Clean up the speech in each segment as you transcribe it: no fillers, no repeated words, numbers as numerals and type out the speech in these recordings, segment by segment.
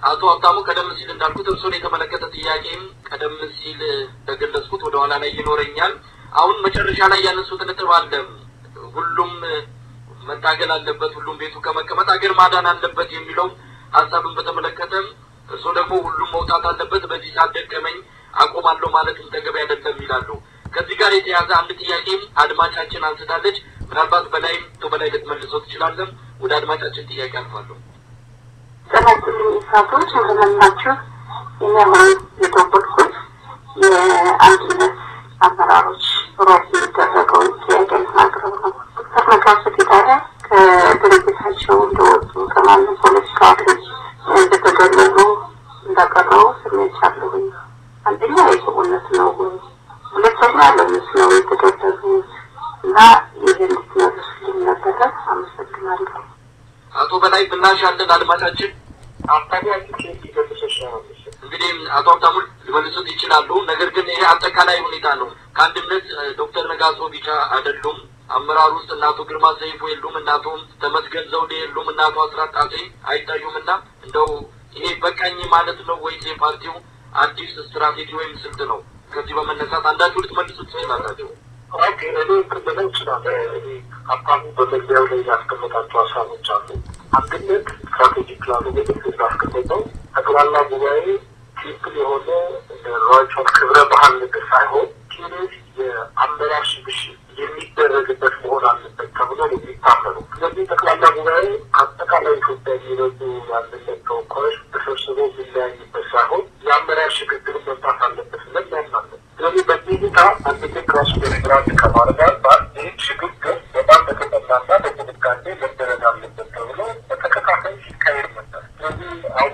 አቶ ሀብታሙ ቀደም ሲል እንዳልኩት እርሶን የተመለከተ ጥያቄም ቀደም ሲል ተገለጽኩት ወደ ኋላ ላይ ይኖረኛል አሁን መጨረሻ ላይ ያነሱት ነጥብ አለ ሁሉም መታገል አለበት ሁሉም ቤቱ ከመቀመጥ አገር ማዳን አለበት የሚለው ሐሳብን በተመለከተ እርሶ ደግሞ ሁሉም መውጣት አለበት በዚህ ሰዓት ደከመኝ አቆማለሁ ማለት ተገቢ አይደለም ይላሉ ከዚህ ጋር የተያዘ አንድ ጥያቄም አድማጫችን አንስታለች ምናልባት በላይ ልትመልሰው ትችላለህ ወደ አድማጫችን ጥያቄ አልፋለሁ ተናጥሉ ኢሳቶች እንደምናችሁ የማን የተወበልኩት የአንድነት አመራሮች ሮስ ተደረገው ጥያቄ ማቅረብ ነው ተፈካከተ ታዲያ ከድርጅታቸው እንደወጡ ከማንም ፖለቲካ ድርጅት እንደተገለሉ እንዳቀረቡ ስሜቻለሁ አንደኛ የሰውነት ነው ሁለተኛ ለምስ ነው የተደረገ እና ይህን ትነግሩልኝ ነበር አመሰግናለሁ አቶ በላይ ብናሽ አንደን አድማጫችን አጣቢያችን ይገለጽሻል እንግዲህ አቶ ሀብታሙ ሊመልሱት ይችላሉ ነገር ግን ይሄ አጠቃላይ ሁኔታ ነው ከአንድነት ዶክተር ነጋሶ ቢቻ አይደሉም አመራሩ ውስጥ እናቶ ግርማ ሰይፉ የሉም እናቶ ተመስገን ዘውዴ የሉም እናቶ አስራት ጣሴ አይታዩምና እንደው ይሄ በቃኝ ማለት ነው ወይስ የፓርቲው አዲስ ስትራቴጂ ወይም ስልት ነው ከዚህ በመነሳት አንዳችሁ ልትመልሱት ትችላላችሁ ኦኬ እኔ ከበለው ይችላል እኔ አጣሙ በመግቢያው ላይ ያስቀመጣቸው ሀሳቦች አሉ አንድነት ስትራቴጂ ፕላኑ በደንብ ያስቀመጠው ጠቅላላ ጉባኤ ትክክል የሆነ ራይቶች ክብረ ባህል ነገር ሳይሆን ኪኔት የአመራር ሽግሽግ የሚደረግበት መሆን አለበት ተብሎ የሚታመኑ ስለዚህ ጠቅላላ ጉባኤ አጠቃላይ ኢትዮጵያ የሚረዱ ያለበት ተወካዮች ተሰብስበው የሚለያዩበት ሳይሆን የአመራር ሽግግር መምጣት አለበት ብለን እናምናለን ስለዚህ በዚህ ሁኔታ አንድነት ራሱ በሬግራንድ ከማድረግ አንጻር ይህ ሽግግር በጣም በተጠናና በጥንቃቄ መደረግ አለበት ተብሎ በተከታታይ ሲካሄድ ነበር ስለዚህ አሁን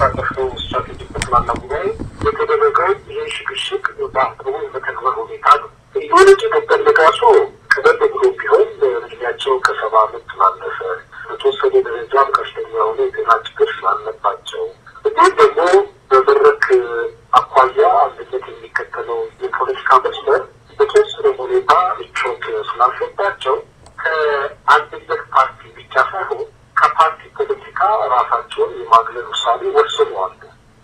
ባለፈው ስትራቴጂክ ጠቅላላ ጉባኤ የተደረገው ይህ ሽግሽግ በአቅርቦ የመተግበር ሁኔታ ነው ይሁንጂ ዶክተር ነጋሶ ቀደም ብሎ ቢሆን በእድሜያቸው ከ70 ዓመት ስላለፈ በተወሰነ ደረጃም ከፍተኛ የሆነ የጤና ችግር ስላለባቸው እንዲሁም ደግሞ በመድረክ አኳያ አንድነት የሚከተለው የፖለቲካ መስመር በተወሰነ ሁኔታ ምቾት ስላልሰጣቸው ከአንድነት ፓርቲ ብቻ ሳይሆን ከፓርቲ ፖለቲካ ራሳቸውን የማግለል ውሳኔ ወስነዋል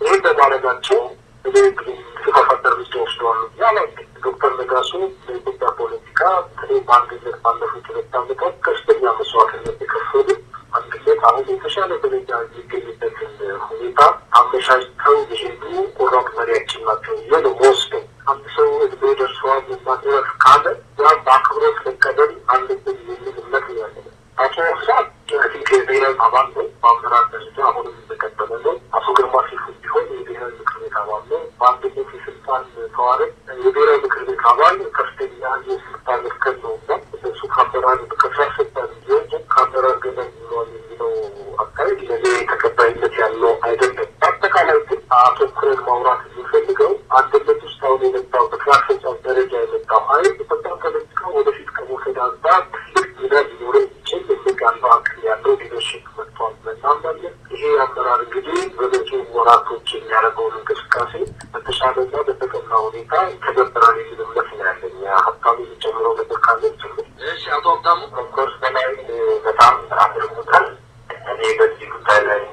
ይህን በማድረጋቸው እኔ እንግዲህ ተፈጠር ውስጥ ወስደዋል ያለ ዶክተር ነጋሶ በኢትዮጵያ ፖለቲካ በተለይ በአንድነት ባለፉት 2 ዓመታት ከፍተኛ መስዋዕትነት የከፈሉ አንድነት አሁን የተሻለ ደረጃ የሚገኝበትን ሁኔታ አመቻችተው የሄዱ ቆራጥ መሪያችን ናቸው ይህ ነው ወስደው አንድ ሰው እድሜ ደርሰዋል ማድረግ ካለ ያ በአክብሮት መቀበል አለብን የሚል እምነት ነው ያለን አቶ ሀሳብ የብሔራዊ አባል ነው በአመራር ደረጃ አሁንም እንደቀጠለ ነው አቶ ግርማ ሰይፉ ቢሆን የብሔራዊ ምክር ቤት አባል ነው በአንድነት የስልጣን ተዋረድ የብሔራዊ ምክር ቤት አባል ከፍተኛ የስልጣን እርከን ነው እና እነሱ ከአመራር ከስራሰጣን ቢሆን ከአመራር ገመድ ብለዋል የሚለው አካሄድ ለኔ ተቀባይነት ያለው አይደለም በአጠቃላይ ግን አተኩረን ማውራት የሚፈልገው አንድነት ውስጥ አሁን የመጣው በስራሰጣን ደረጃ የመጣው ኃይል ኢትዮጵያ ፖለቲካ ወደፊት ከመውሰድ አንጻር ትልቅ ሚና ሊኖረው ይችል የሚጋለው አቅም ያለው ሊደርሽፕ መጥቷል በናምናለን ይሄ አመራር እንግዲህ በመጪ ወራቶች የሚያደርገውን እንቅስቃሴ በተሻለና በተቀና ሁኔታ ተገብራል የሚል እምነት ነው ያለኝ ሀብታሙ የሚጨምረው ነገር ካለ ይችላል እሺ አቶ ሀብታሙ ኦፍኮርስ በላይ በጣም አድርጎታል እኔ በዚህ ጉዳይ ላይ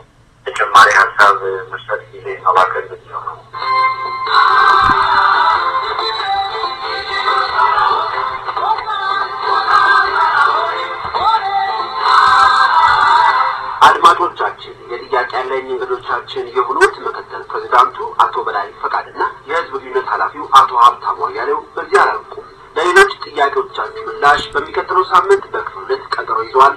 ተጨማሪ ሀሳብ መስጠት ጊዜ አባከል ነው አድማጮቻችን የጥያቄ ያለኝ እንግዶቻችን የሆኑት ምክትል ፕሬዝዳንቱ አቶ በላይ ፈቃድና የህዝብ ግንኙነት ኃላፊው አቶ ሀብታሙ አያሌው በዚህ አላልኩም ለሌሎች ጥያቄዎቻችሁ ምላሽ በሚቀጥለው ሳምንት በክፍል 2 ቀጠሮ ይዘዋል